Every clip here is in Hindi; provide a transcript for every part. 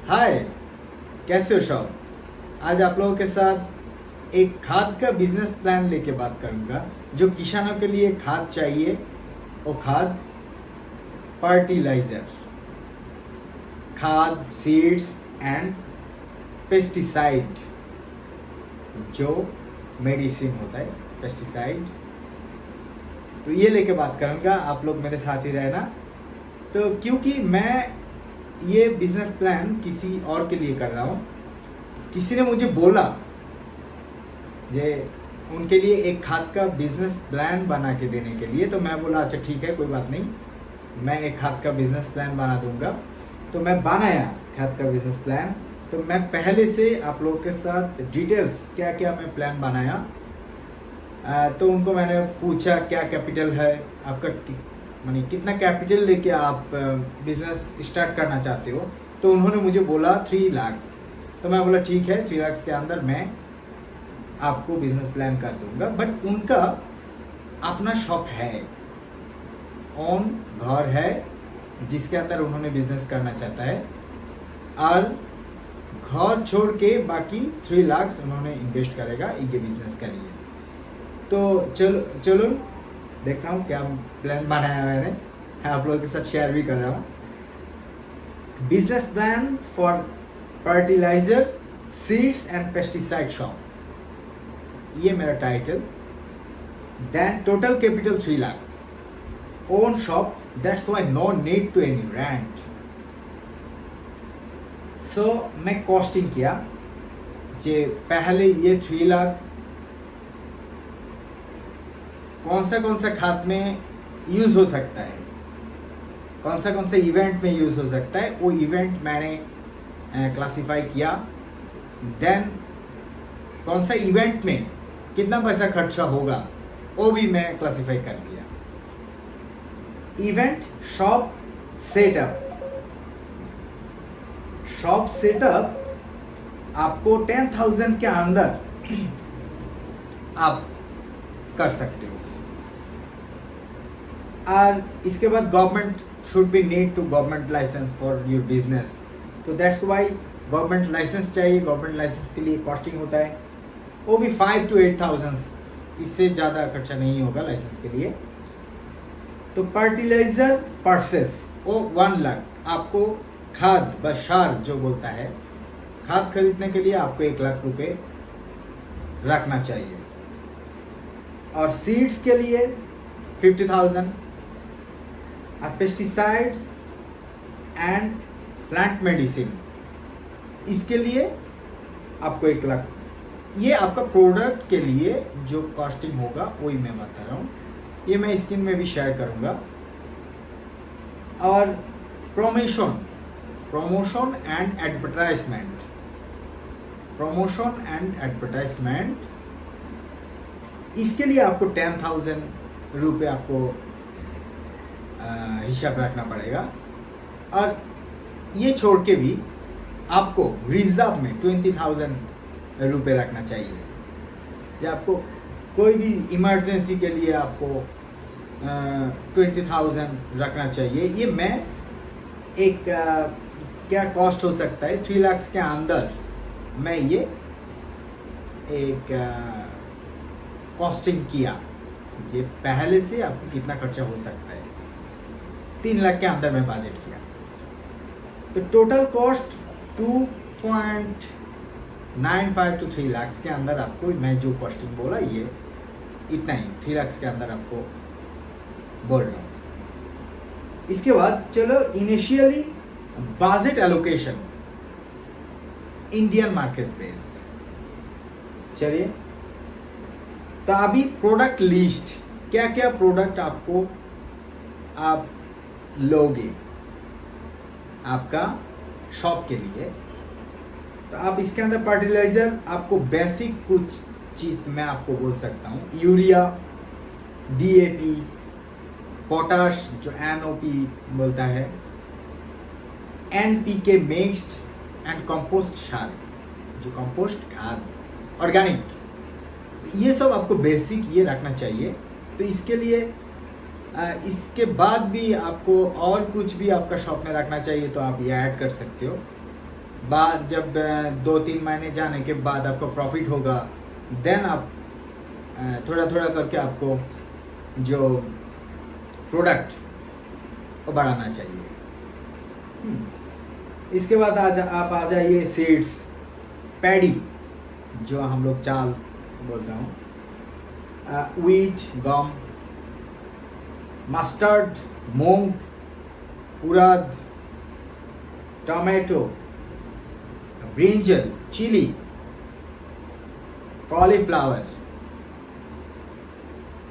हाय, कैसे हो सब। आज आप लोगों के साथ एक खाद का बिजनेस प्लान लेके बात करूंगा। जो किसानों के लिए खाद चाहिए, वो खाद फर्टिलाइजर, खाद सीड्स एंड पेस्टिसाइड, जो मेडिसिन होता है पेस्टिसाइड। तो ये लेके बात करूंगा, आप लोग मेरे साथ ही रहना। तो क्योंकि मैं ये बिजनेस प्लान किसी और के लिए कर रहा हूँ, किसी ने मुझे बोला ये उनके लिए एक खाद का बिजनेस प्लान बना के देने के लिए। तो मैं बोला अच्छा ठीक है, कोई बात नहीं, मैं एक खाद का बिजनेस प्लान बना दूंगा। तो मैं बनाया खाद का बिजनेस प्लान। तो मैं पहले से आप लोगों के साथ डिटेल्स क्या क्या मैं प्लान बनाया, तो उनको मैंने पूछा क्या कैपिटल है आपका, मानी कितना कैपिटल लेके आप बिजनेस स्टार्ट करना चाहते हो। तो उन्होंने मुझे बोला 3 लाख। तो मैं बोला ठीक है, 3 लाख के अंदर मैं आपको बिजनेस प्लान कर दूंगा। बट उनका अपना शॉप है, ओन घर है, जिसके अंदर उन्होंने बिजनेस करना चाहता है। और घर छोड़ के बाकी 3 लाख उन्होंने इन्वेस्ट करेगा ये बिजनेस के लिए। तो चलो देखता हूँ क्या प्लान बनाया मैंने, आप लोगों के साथ शेयर भी कर रहा हूँ। Business plan for fertilizer seeds and pesticide shop, ये मेरा टाइटल। Then total capital 3 lakh, own shop, that's why no need to any rent. So मैं कॉस्टिंग किया जे पहले ये 3 लाख कौन सा खाद में यूज हो सकता है, कौन सा इवेंट में यूज हो सकता है, वो इवेंट मैंने क्लासिफाई किया। देन कौन सा इवेंट में कितना पैसा खर्चा होगा वो भी मैं क्लासिफाई कर दिया। इवेंट शॉप सेटअप आपको 10,000 के अंदर आप कर सकते हो। और इसके बाद government should be need to government license for your business. तो दैट्स वाई गवर्नमेंट लाइसेंस चाहिए। गवर्नमेंट लाइसेंस के लिए कॉस्टिंग होता है, वो भी 5 to 8,000, इससे ज़्यादा खर्चा नहीं होगा लाइसेंस के लिए। तो फर्टिलाइजर परचेस वो 1 लाख, आपको खाद बशार जो बोलता है, खाद खरीदने के लिए आपको 1 लाख रुपए रखना चाहिए। और सीड्स के लिए 50,000, और पेस्टिसाइड्स एंड प्लांट मेडिसिन, इसके लिए आपको 1 लाख। ये आपका प्रोडक्ट के लिए जो कॉस्टिंग होगा वही मैं बता रहा हूँ, ये मैं स्क्रीन में भी शेयर करूँगा। और प्रमोशन एंड एडवर्टाइजमेंट, इसके लिए आपको 10,000 रुपये आपको हिसाब रखना पड़ेगा। और ये छोड़ के भी आपको रिजर्व में 20,000 रुपये रखना चाहिए। या आपको कोई भी इमरजेंसी के लिए आपको 20,000 रखना चाहिए। ये मैं एक क्या कॉस्ट हो सकता है 3 लाख के अंदर, मैं ये एक कॉस्टिंग किया, ये पहले से आपको कितना खर्चा हो सकता है। 3 लाख के अंदर मैं बजट किया। तो टोटल कॉस्ट 2.95 to 3 लाख के अंदर आपको, मैं जो कॉस्टिंग बोला ये इतना ही 3 लाख के अंदर आपको बोल रहा हूँ। इसके बाद चलो initially budget allocation Indian market base. चलिए, तो अभी प्रोडक्ट लिस्ट, क्या क्या प्रोडक्ट आपको आप लोगे आपका शॉप के लिए। तो आप इसके अंदर फर्टिलाइजर, आपको बेसिक कुछ चीज़ मैं आपको बोल सकता हूँ। यूरिया, DAP, पोटाश जो NOP बोलता है, NPK मिक्स्ड एंड कंपोस्ट खाद, जो कंपोस्ट खाद ऑर्गेनिक, ये सब आपको बेसिक ये रखना चाहिए। तो इसके लिए इसके बाद भी आपको और कुछ भी आपका शॉप में रखना चाहिए तो आप ये ऐड कर सकते हो। बाद जब 2-3 महीने जाने के बाद आपको प्रॉफिट होगा, देन आप थोड़ा थोड़ा करके आपको जो प्रोडक्ट वो बढ़ाना चाहिए। इसके बाद आप आ जाइए सीड्स, पैडी जो हम लोग चाल बोलता हूँ, वीट, गम, मस्टर्ड, मूंग, उड़द, टमाटो, ब्रिंजल, चिली, कॉलीफ्लावर,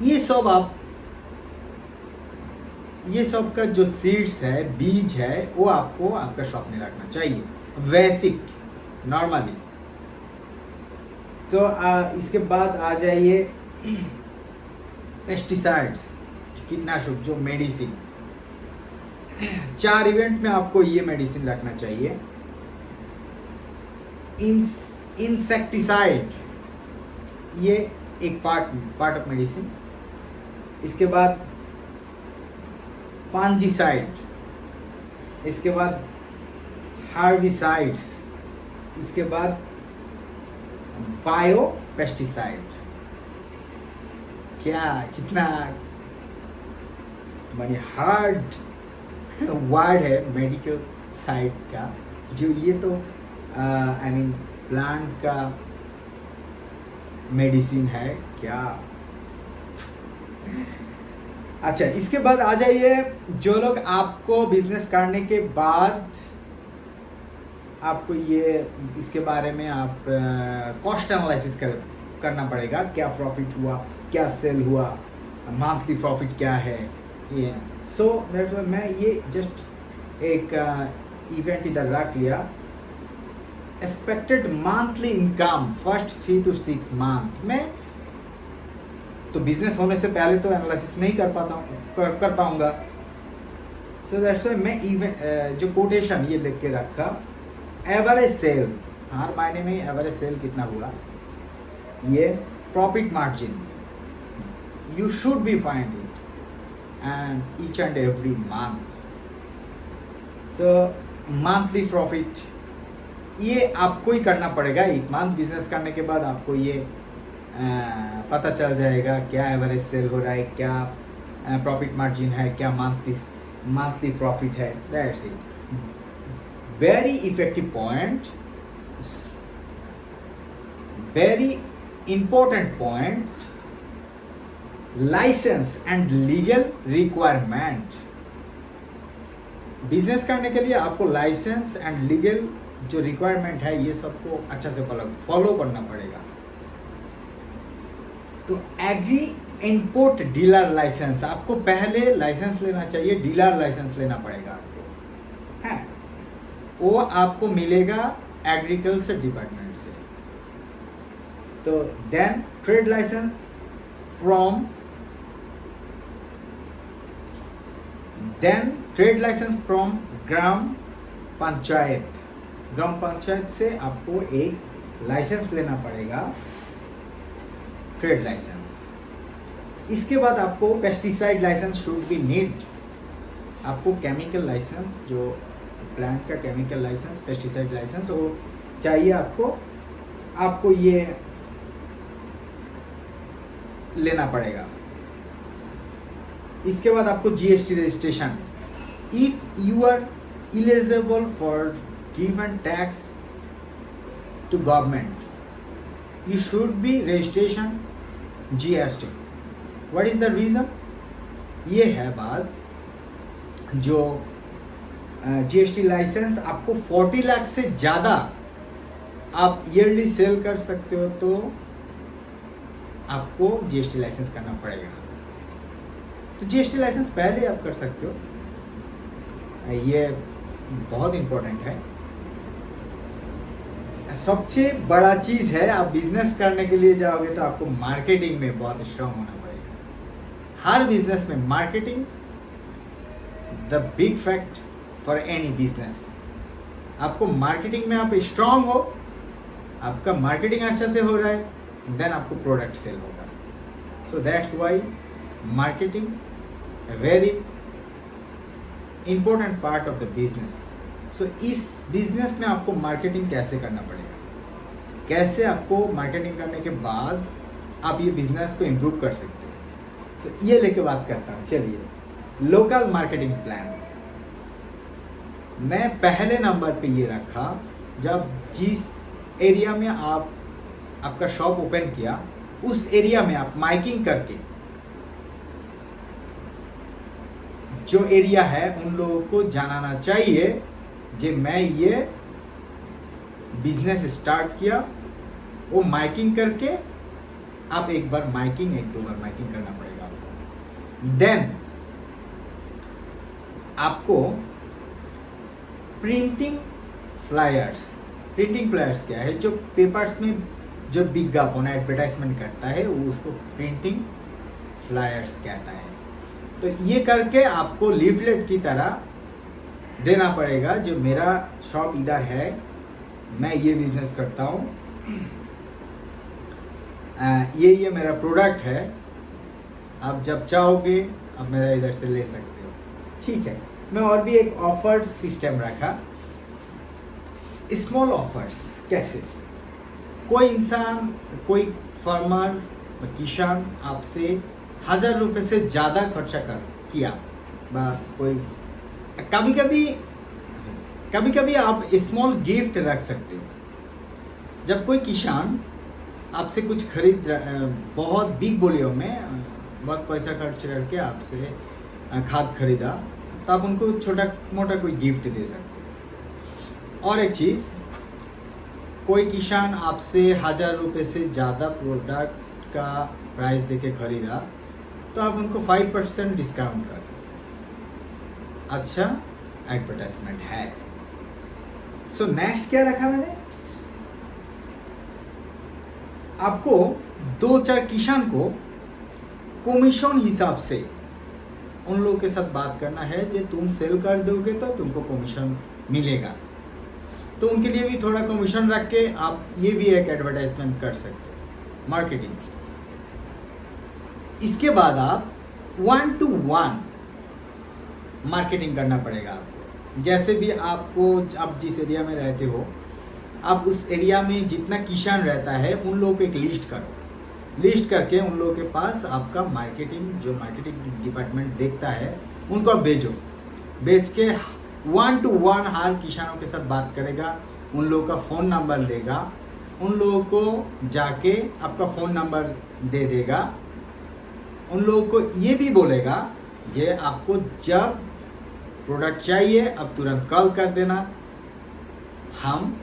ये सब का जो सीड्स है, बीज है, वो आपको आपका शॉप में रखना चाहिए, बेसिक नॉर्मली। तो इसके बाद आ जाइए पेस्टिसाइड्स, कीटनाशक, जो मेडिसिन। 4 इवेंट में आपको ये मेडिसिन रखना चाहिए। इंसेक्टिसाइड, ये एक पार्ट ऑफ मेडिसिन। इसके बाद फंजीसाइड, इसके बाद हार्बिसाइड्स, इसके बाद बायो पेस्टिसाइड। क्या कितना माने हार्ड वर्ड है मेडिकल साइड का, जो ये तो आई मीन प्लांट का मेडिसिन है क्या। अच्छा, इसके बाद आ जाइए, जो लोग आपको बिजनेस करने के बाद आपको ये इसके बारे में आप कॉस्ट एनालिसिस करना पड़ेगा, क्या प्रॉफिट हुआ, क्या सेल हुआ, मंथली प्रॉफिट क्या है ये। सो दैट्स व्हाई मैं ये जस्ट एक इवेंट इधर रख लिया। Expected monthly income first 3 to 6 month में, तो बिजनेस होने से पहले तो एनालिसिस नहीं कर पाऊंगा। सो दैट्स व्हाई मैं जो कोटेशन ये लिख के रखा, एवरेज सेल, हर महीने में एवरेज सेल कितना हुआ, ये profit margin, you should B find it and each and every month. So monthly profit ये आपको ही करना पड़ेगा। एक मंथ बिजनेस करने के बाद आपको ये पता चल जाएगा क्या एवरेज सेल हो रहा है, क्या प्रॉफिट मार्जिन है, क्या मंथली प्रॉफिट है। That's it. Very effective point, very important point, license and legal requirement. Business करने के लिए आपको लाइसेंस एंड लीगल जो रिक्वायरमेंट है, ये सबको अच्छा से फॉलो करना पड़ेगा। तो एग्री इंपोर्ट डीलर लाइसेंस, आपको पहले लाइसेंस लेना चाहिए, डीलर लाइसेंस लेना पड़ेगा आपको, है वो आपको मिलेगा एग्रीकल्चर डिपार्टमेंट से। तो then trade license from, then trade license from gram panchayat. Gram panchayat से आपको एक लाइसेंस लेना पड़ेगा, ट्रेड लाइसेंस। इसके बाद आपको pesticide license should be need. आपको केमिकल लाइसेंस, जो प्लांट का केमिकल लाइसेंस, पेस्टिसाइड लाइसेंस वो चाहिए आपको ये लेना पड़ेगा। इसके बाद आपको GST registration, if you are eligible for given tax to government, you should be registration GST. What is the reason? ये है बात, जो जीएसटी लाइसेंस आपको 40 लाख से ज़्यादा आप ईयरली सेल कर सकते हो तो आपको जीएसटी लाइसेंस करना पड़ेगा। तो जीएसटी लाइसेंस पहले आप कर सकते हो, ये बहुत इम्पोर्टेंट है। सबसे बड़ा चीज़ है, आप बिजनेस करने के लिए जाओगे तो आपको मार्केटिंग में बहुत स्ट्रांग होना पड़ेगा। हर बिजनेस में marketing the big fact for any business. आपको मार्केटिंग में आप स्ट्रांग हो, आपका मार्केटिंग अच्छा से हो रहा है, देन आपको प्रोडक्ट सेल होगा। So that's why marketing a very important part of the business. सो इस बिजनेस में आपको मार्केटिंग कैसे करना पड़ेगा, कैसे आपको मार्केटिंग करने के बाद आप ये बिजनेस को इम्प्रूव कर सकते हो, तो ये लेके बात करता हूँ। चलिए, लोकल मार्केटिंग प्लान मैं पहले नंबर पे ये रखा, जब जिस एरिया में आपका शॉप ओपन किया उस एरिया में आप माइकिंग करके जो एरिया है उन लोगों को जानना चाहिए कि मैं ये बिजनेस स्टार्ट किया। वो माइकिंग करके आप एक बार माइकिंग, एक दो बार माइकिंग करना पड़ेगा आपको। देन आपको प्रिंटिंग फ्लायर्स क्या है, जो पेपर्स में जो विज्ञापन एडवर्टाइजमेंट करता है वो उसको प्रिंटिंग फ्लायर्स कहता है। तो ये करके आपको लीफलेट की तरह देना पड़ेगा, जो मेरा शॉप इधर है, मैं ये बिजनेस करता हूँ, ये मेरा प्रोडक्ट है, आप जब चाहोगे आप मेरा इधर से ले सकते हो। ठीक है, मैं और भी एक ऑफर सिस्टम रखा, स्मॉल ऑफर्स। कैसे, कोई इंसान, कोई फार्मर, किसान आपसे 1000 रुपये से ज़्यादा खर्चा किया, कोई कभी कभी आप स्मॉल गिफ्ट रख सकते हो। जब कोई किसान आपसे कुछ खरीद, बहुत बिग वॉल्यूम में बहुत पैसा खर्च करके आपसे खाद खरीदा, तो आप उनको छोटा मोटा कोई गिफ्ट दे सकते हो। और एक चीज़, कोई किसान आपसे 1000 रुपये से ज़्यादा प्रोडक्ट का प्राइस देके खरीदा, तो आप उनको 5% डिस्काउंट कर, अच्छा एडवर्टाइजमेंट है। सो नेक्स्ट क्या रखा मैंने, आपको 2-4 किसान को कमीशन हिसाब से उन लोगों के साथ बात करना है, जो तुम सेल कर दोगे तो तुमको कमीशन मिलेगा। तो उनके लिए भी थोड़ा कमीशन रख के आप ये भी एक एडवर्टाइजमेंट कर सकते हो, मार्केटिंग। इसके बाद आप 1-to-1 मार्केटिंग करना पड़ेगा आपको। जैसे भी आपको, आप जिस एरिया में रहते हो, आप उस एरिया में जितना किसान रहता है उन लोगों को एक लिस्ट करो, लिस्ट करके उन लोगों के पास आपका मार्केटिंग, जो मार्केटिंग डिपार्टमेंट देखता है, उनको आप भेजो। बेच के 1-to-1 हर किसानों के साथ बात करेगा, उन लोगों का फ़ोन नंबर लेगा, उन लोगों को जाके आपका फ़ोन नंबर दे देगा, उन लोगों को ये भी बोलेगा जे आपको जब प्रोडक्ट चाहिए अब तुरंत कॉल कर देना, हम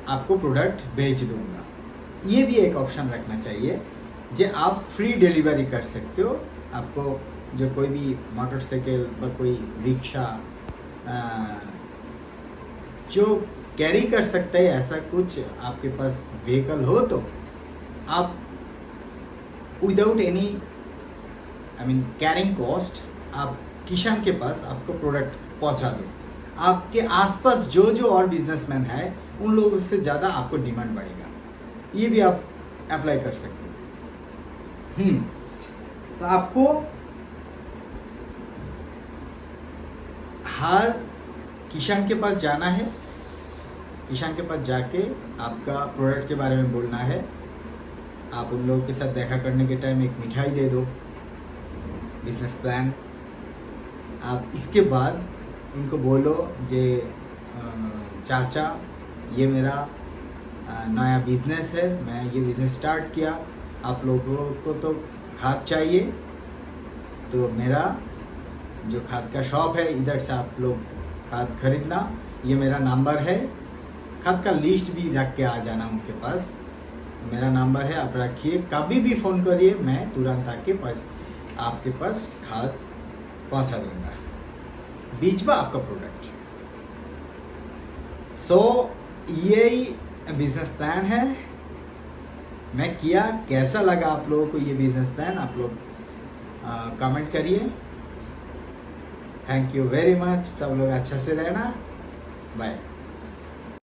आपको प्रोडक्ट भेज दूंगा। ये भी एक ऑप्शन रखना चाहिए, जे आप फ्री डिलीवरी कर सकते हो। आपको जो कोई भी मोटरसाइकिल व कोई रिक्शा जो कैरी कर सकता है, ऐसा कुछ आपके पास व्हीकल हो, तो आप विदाउट एनी कैरिंग कॉस्ट आप किसान के पास आपको प्रोडक्ट पहुंचा दो। आपके आसपास जो जो और बिजनेसमैन है उन लोगों से ज़्यादा आपको डिमांड बढ़ेगा। ये भी आप अप्लाई कर सकते हो। तो आपको हर किसान के पास जाना है, किसान के पास जाके आपका प्रोडक्ट के बारे में बोलना है। आप उन लोगों के साथ देखा करने के टाइम एक मिठाई दे दो, बिजनेस प्लान। आप इसके बाद उनको बोलो जे चाचा ये मेरा नया बिजनेस है, मैं ये बिजनेस स्टार्ट किया, आप लोगों को तो खाद चाहिए, तो मेरा जो खाद का शॉप है इधर से आप लोग खाद खरीदना, ये मेरा नंबर है। खाद का लिस्ट भी रख के आ जाना उनके पास, मेरा नंबर है, आप रखिए, कभी भी फ़ोन करिए, मैं तुरंत आके आपके पास खाद पहुंचा दूंगा, बीच में आपका प्रोडक्ट। सो यही बिजनेस प्लान है मैं किया। कैसा लगा आप लोगों को ये बिजनेस प्लान, आप लोग कमेंट करिए। थैंक यू वेरी मच, सब लोग अच्छा से रहना, बाय।